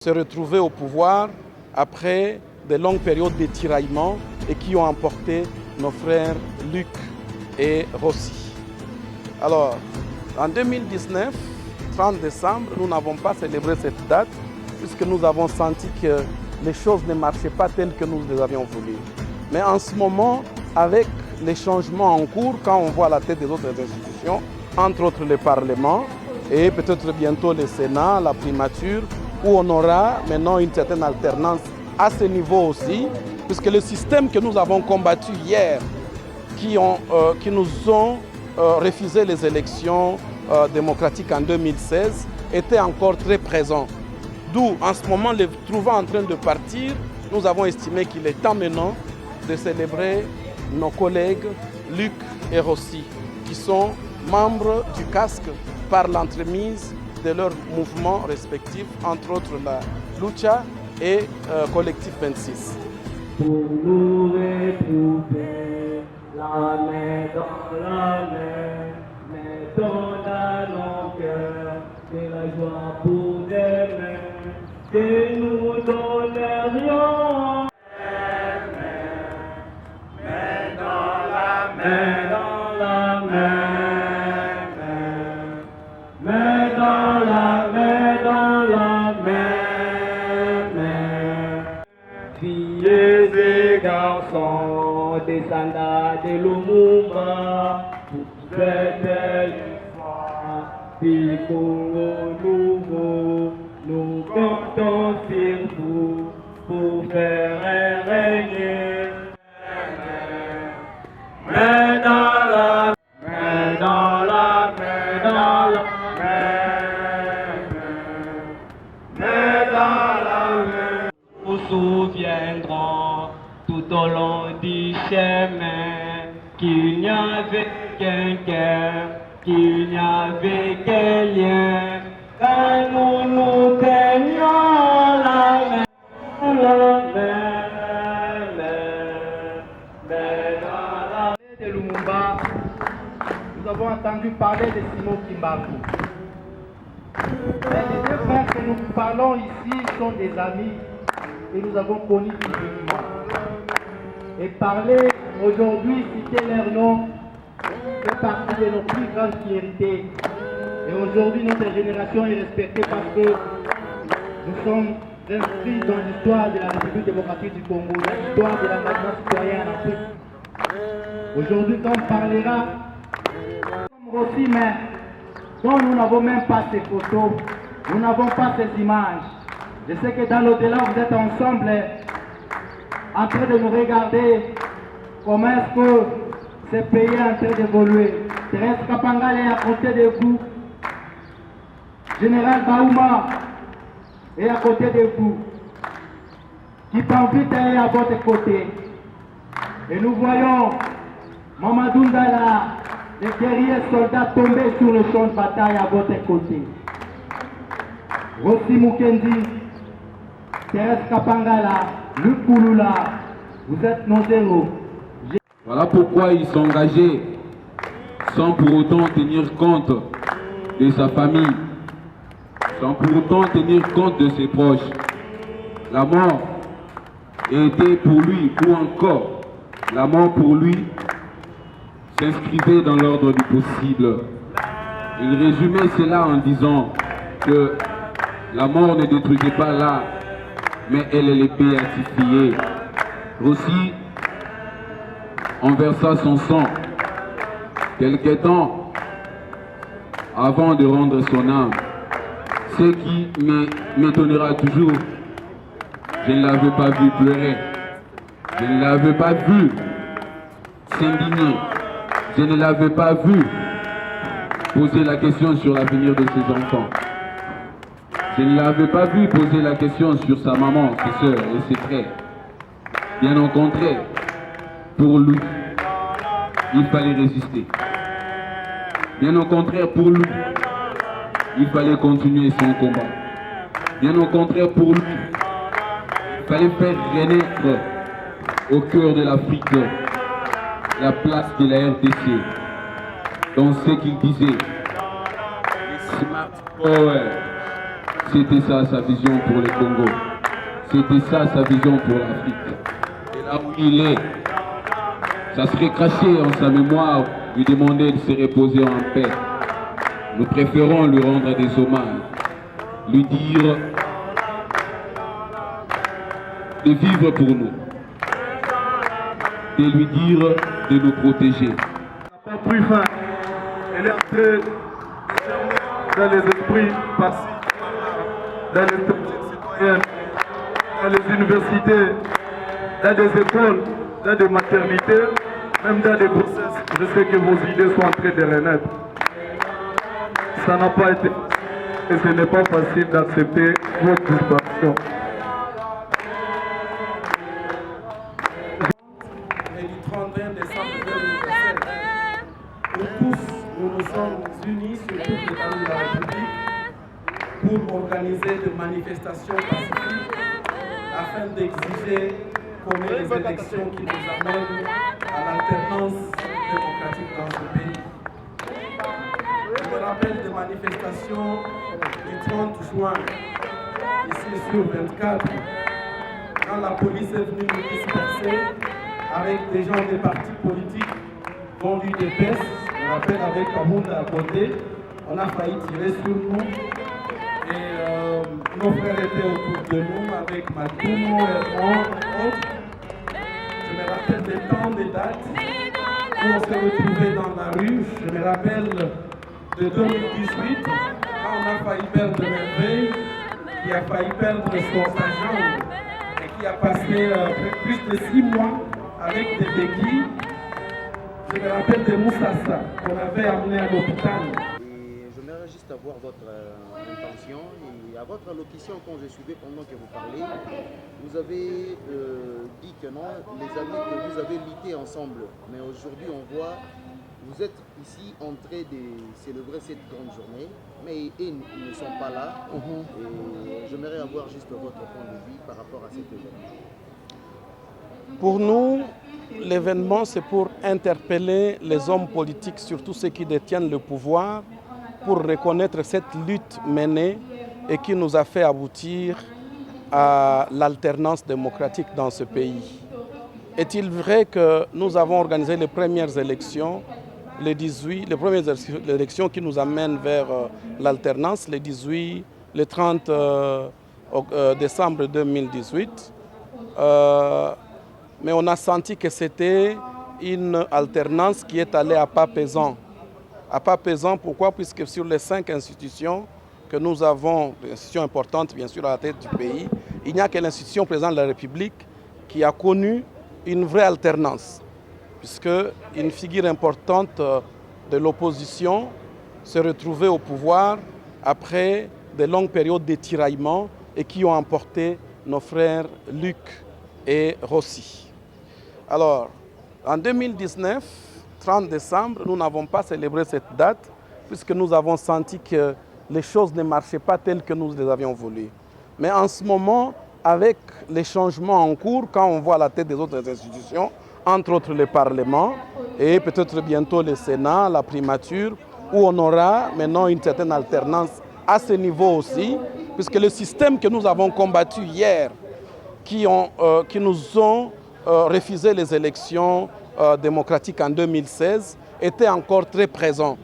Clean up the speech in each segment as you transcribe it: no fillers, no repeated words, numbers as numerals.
Se retrouver au pouvoir après de longues périodes de tiraillement et qui ont emporté nos frères Luc et Rossi. Alors, en 2019, 30 décembre, nous n'avons pas célébré cette date puisque nous avons senti que les choses ne marchaient pas telles que nous les avions voulu. Mais en ce moment, avec les changements en cours, quand on voit la tête des autres institutions, entre autres le Parlement et peut-être bientôt le Sénat, la primature, où on aura maintenant une certaine alternance à ce niveau aussi, puisque le système que nous avons combattu hier, qui nous ont refusé les élections démocratiques en 2016, était encore très présent. D'où, en ce moment, les trouvant en train de partir, nous avons estimé qu'il est temps maintenant de célébrer nos collègues Luc et Rossi, qui sont membres du casque par l'entremise de leurs mouvements respectifs, entre autres la Lucha et Collectif 26. Pour nous retrouver, la main dans la main, mettons dans nos cœurs de la joie pour demain, que nous donnerions. Main dans la main, dans la main. Filles et garçons, descendants de Lumumba, pour cette fois, puis Congo nouveau, nous comptons sur vous pour faire régner. Main dans la main, dans la main, dans la main dans la main. Nous souviendrons tout au long du chemin qu'il n'y avait qu'un cœur, qu'il n'y avait qu'un lien. Quand nous nous tenions la main, de Lumumba, nous avons entendu parler de Simon Kimbangu. Mais les deux frères que nous parlons ici sont des amis et nous avons connu physiquement. Et parler aujourd'hui, citer leur nom, fait partie de nos plus grandes fiertés. Et aujourd'hui, notre génération est respectée parce que nous sommes inscrits dans l'histoire de la République démocratique du Congo, dans l'histoire de l'engagement citoyen en Afrique. Aujourd'hui, quand on parlera, comme Rossi, mais dont nous n'avons même pas ces photos, nous n'avons pas ces images. Je sais que dans l'au-delà, vous êtes ensemble en train de nous regarder comment est-ce que ce pays est en train d'évoluer. Thérèse Kapangale est à côté de vous. Général Baouma est à côté de vous. Kipanvita est à votre côté. Et nous voyons Mamadou Ndala, les guerriers soldats tombés sur le champ de bataille à votre côté. Rossi Mukendi, Thérèse Kapangala, Luc Kouloula, vous êtes nos héros. Voilà pourquoi il s'est engagé sans pour autant tenir compte de sa famille, sans pour autant tenir compte de ses proches. La mort était pour lui, ou encore la mort pour lui, s'inscrivait dans l'ordre du possible. Il résumait cela en disant que la mort ne détruisait pas l'art, mais elle les béatifiait. Aussi, on versa son sang quelque temps avant de rendre son âme. Ce qui m'étonnera toujours, je ne l'avais pas vu pleurer, je ne l'avais pas vu s'indigner, je ne l'avais pas vu poser la question sur l'avenir de ses enfants. Je ne l'avais pas vu poser la question sur sa maman, ses soeurs et ses frères. Bien au contraire, pour lui, il fallait résister. Bien au contraire, pour lui, il fallait continuer son combat. Bien au contraire, pour lui, il fallait faire renaître au cœur de l'Afrique la place de la RDC. Dans ce qu'il disait, C'était ça sa vision pour le Congo. C'était ça sa vision pour l'Afrique. Et là où il est, ça serait craché en sa mémoire, lui demander de se reposer en paix. Nous préférons lui rendre des hommages, lui dire de vivre pour nous, de lui dire de nous protéger. Elle n'a pas pris fin. Elle est entrée dans les esprits passifs, dans les politiques citoyennes, dans les universités, dans des écoles, dans des maternités, même dans des grossesses. Je sais que vos idées sont en train de renaître. Ça n'a pas été facile et ce n'est pas facile d'accepter votre disparition. Et du 31 décembre 2017, nous tous, nous nous sommes unis sur toute l'étendue de la République pour organiser des manifestations pacifiques afin d'exiger qu'on ait les élections qui nous amènent à l'alternance démocratique dans ce pays. Je me rappelle des manifestations du 30 juin, ici sur 24, quand la police est venue nous disperser avec des gens des partis politiques dont l'UDPS, je me rappelle avec Kabounda à côté, on a failli tirer sur nous. Et nos frères étaient autour de nous avec Matoumo et autres. Je me rappelle des temps, des dates où on s'est retrouvés dans la rue. Je me rappelle de 2018, quand on a failli perdre Merveille, qui a failli perdre sa jambe et qui a passé plus de 6 mois avec des béquilles. Je me rappelle de Moussassa qu'on avait amené à l'hôpital. J'aimerais juste avoir votre intention et à votre allocution quand je suivais pendant que vous parlez, vous avez dit que non, les années que vous avez lutté ensemble, mais aujourd'hui on voit, vous êtes ici en train de célébrer cette grande journée, mais ils ne sont pas là. Et j'aimerais avoir juste votre point de vue par rapport à cet événement. Pour nous, l'événement, c'est pour interpeller les hommes politiques, surtout ceux qui détiennent le pouvoir, pour reconnaître cette lutte menée et qui nous a fait aboutir à l'alternance démocratique dans ce pays. Est-il vrai que nous avons organisé les premières élections, les premières élections qui nous amènent vers l'alternance, le 30 décembre 2018, mais on a senti que c'était une alternance qui est allée à pas pesant. À pas pesant, pourquoi? Puisque sur les 5 institutions que nous avons, des institutions importantes bien sûr à la tête du pays, il n'y a que l'institution présidente de la République qui a connu une vraie alternance, puisque une figure importante de l'opposition s'est retrouvée au pouvoir après de longues périodes de tiraillement et qui ont emporté nos frères Luc et Rossi. Alors, en 2019, 30 décembre, nous n'avons pas célébré cette date puisque nous avons senti que les choses ne marchaient pas telles que nous les avions voulu. Mais en ce moment, avec les changements en cours, quand on voit la tête des autres institutions, entre autres le Parlement et peut-être bientôt le Sénat, la primature, où on aura maintenant une certaine alternance à ce niveau aussi, puisque le système que nous avons combattu hier, qui nous ont refusé les élections démocratiques en 2016, était encore très présent.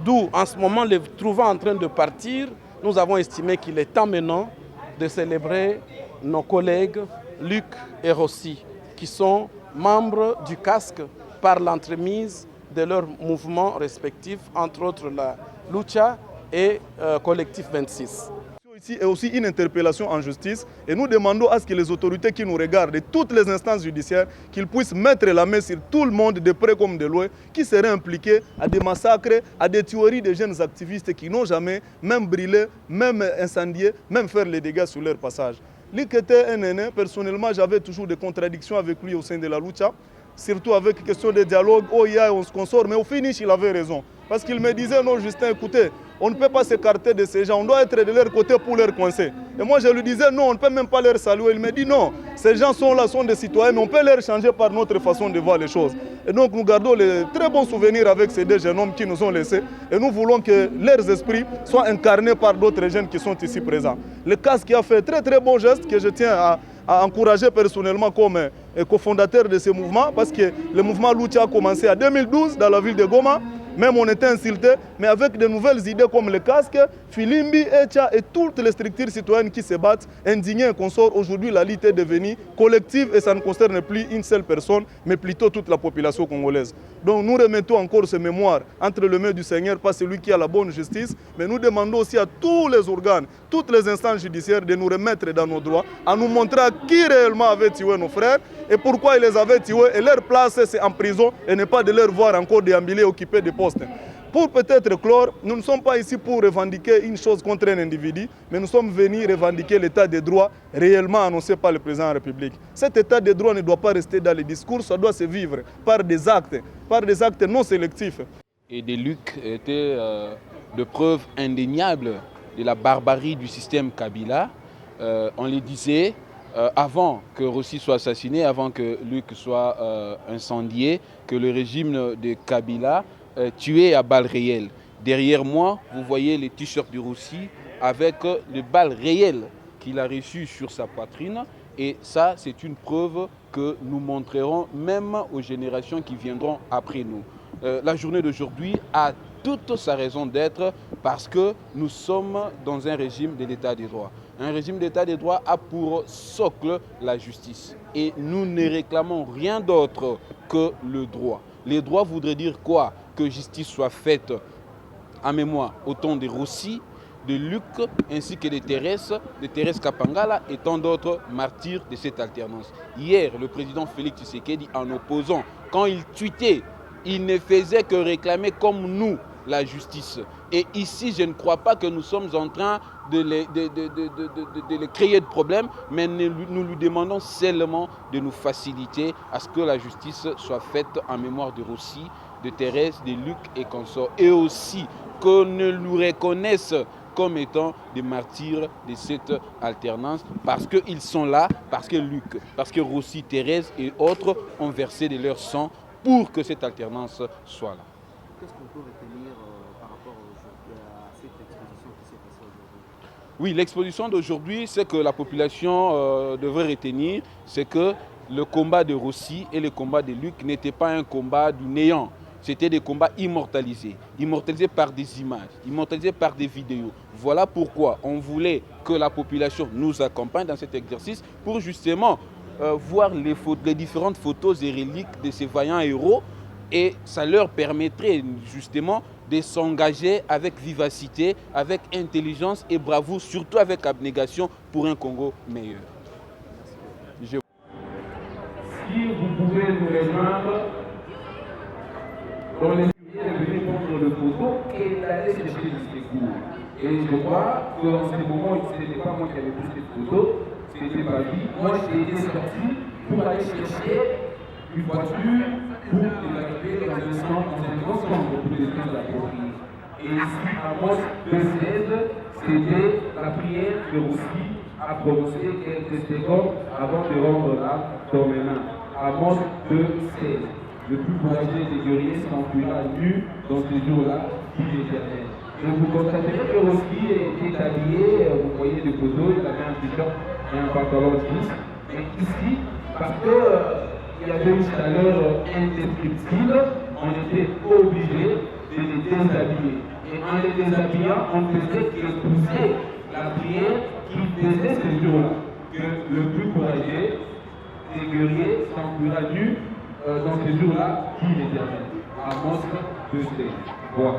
D'où, en ce moment, les trouvant en train de partir, nous avons estimé qu'il est temps maintenant de célébrer nos collègues Luc et Rossi, qui sont membres du casque par l'entremise de leurs mouvements respectifs, entre autres la Lucha et Collectif 26. Ici est aussi une interpellation en justice et nous demandons à ce que les autorités qui nous regardent, de toutes les instances judiciaires, qu'ils puissent mettre la main sur tout le monde, de près comme de loin, qui serait impliqué à des massacres, à des tueries de jeunes activistes qui n'ont jamais même brûlé, même incendié, même faire les dégâts sur leur passage. Luc était un aîné, personnellement j'avais toujours des contradictions avec lui au sein de la Lucha, surtout avec question de dialogue, oh yeah, on se consort, mais au finish il avait raison. Parce qu'il me disait, non Justin, écoutez, On ne peut pas s'écarter de ces gens, on doit être de leur côté pour leur coincer. Et moi je lui disais non, on ne peut même pas leur saluer. Il me dit non, ces gens sont là, sont des citoyens, mais on peut leur changer par notre façon de voir les choses. Et donc nous gardons les très bons souvenirs avec ces deux jeunes hommes qui nous ont laissés. Et nous voulons que leurs esprits soient incarnés par d'autres jeunes qui sont ici présents. Le CAS qui a fait très bon geste que je tiens à encourager personnellement comme cofondateur de ce mouvement, parce que le mouvement Lucha a commencé en 2012 dans la ville de Goma. Même on était insultés, mais avec de nouvelles idées comme le casque, Filimbi, Echa et toutes les structures citoyennes qui se battent, indignées et consorts. Aujourd'hui, la lutte est devenue collective et ça ne concerne plus une seule personne, mais plutôt toute la population congolaise. Donc nous remettons encore ce mémoire entre les mains du Seigneur, pas celui qui a la bonne justice, mais nous demandons aussi à tous les organes, toutes les instances judiciaires de nous remettre dans nos droits, à nous montrer qui réellement avait tué nos frères et pourquoi ils les avaient tués et leur place c'est en prison et ne pas de leur voir encore déambuler, occuper des postes. Pour peut-être clore, nous ne sommes pas ici pour revendiquer une chose contre un individu, mais nous sommes venus revendiquer l'état des droits réellement annoncé par le président de la République. Cet état des droits ne doit pas rester dans les discours, ça doit se vivre par des actes non sélectifs. Et des Luc étaient de preuves indéniables de la barbarie du système Kabila. On les disait avant que Rossi soit assassiné, avant que Luc soit incendié, que le régime de Kabila tué à balles réelles. Derrière moi, vous voyez les t-shirts de Rossi avec les balles réelles qu'il a reçues sur sa poitrine. Et ça, c'est une preuve que nous montrerons même aux générations qui viendront après nous. La journée d'aujourd'hui a toute sa raison d'être parce que nous sommes dans un régime de l'état des droits. Un régime d'état des droits a pour socle la justice. Et nous ne réclamons rien d'autre que le droit. Les droits voudraient dire quoi? Que justice soit faite en mémoire autant de Rossi, de Luc, ainsi que de Thérèse Kapangala et tant d'autres martyrs de cette alternance. Hier, le président Félix Tshisekedi, en opposant, quand il tweetait, il ne faisait que réclamer comme nous la justice. Et ici, je ne crois pas que nous sommes en train de les créer de problèmes, mais nous lui demandons seulement de nous faciliter à ce que la justice soit faite en mémoire de Rossi, de Thérèse, de Luc et consorts. Et aussi qu'on ne nous reconnaisse comme étant des martyrs de cette alternance, parce qu'ils sont là, parce que Luc, parce que Rossi, Thérèse et autres ont versé de leur sang pour que cette alternance soit là. Qu'est-ce qu'on peut retenir par rapport à cette exposition qui s'est passée aujourd'hui? Oui, l'exposition d'aujourd'hui, c'est que la population devrait retenir, c'est que le combat de Rossi et le combat de Luc n'était pas un combat du néant. C'était des combats immortalisés par des images, immortalisés par des vidéos. Voilà pourquoi on voulait que la population nous accompagne dans cet exercice pour justement voir les différentes photos et reliques de ces vaillants héros, et ça leur permettrait justement de s'engager avec vivacité, avec intelligence et bravoure, surtout avec abnégation pour un Congo meilleur. Si vous pouvez nous rejoindre dans les sujets, venez prendre le photo et d'aller chercher le secours. Et je crois qu'en ce moment, ce n'était pas moi qui avais pris cette photo, c'était ma vie. Moi, j'ai été sorti pour aller chercher une voiture pour l'évacuer dans un grand centre pour les gens appropriés. Et ici, à Amos 2,16, c'était la prière de Rossi à prononcer quelques secondes avant de rendre l'âme dans mes mains. Amos 2,16. Le plus courageux des guerriers s'enfuira nu dans ces jours-là, dit l'Éternel. Et vous constaterez que Rossi était habillé, vous voyez des photos, il avait un t-shirt et un pantalon jeans. Et ici, parce qu'il y avait une chaleur indescriptible, on était obligé de les déshabiller. Et en les déshabillant, on faisait épouser la prière qui faisait ce jour-là. Que le plus courageux des guerriers s'enfuira nu dans ce jour-là, dit l'Éternel. Amos 2,16. Voilà.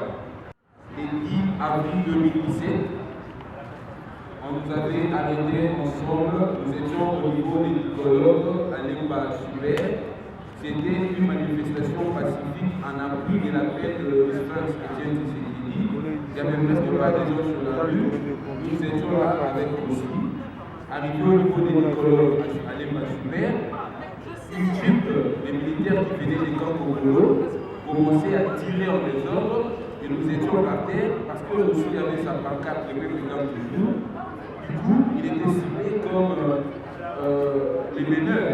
Et 10 avril 2017, on nous avait arrêtés ensemble, nous étions au niveau des micrologues à Lemba Super. C'était une manifestation pacifique en appui de l'appel de France Étienne Tshisekedi. Il n'y avait presque pas de gens sur la rue. Nous étions là avec Rossi. Arrivé au niveau des micrologues à Lemba Super, une chute des militaires qui venaient des camps congolais commençaient à tirer en désordre Et nous étions par terre parce que Rossi avait sa pancarte le président toujours. Du coup, il était ciblé comme les meneurs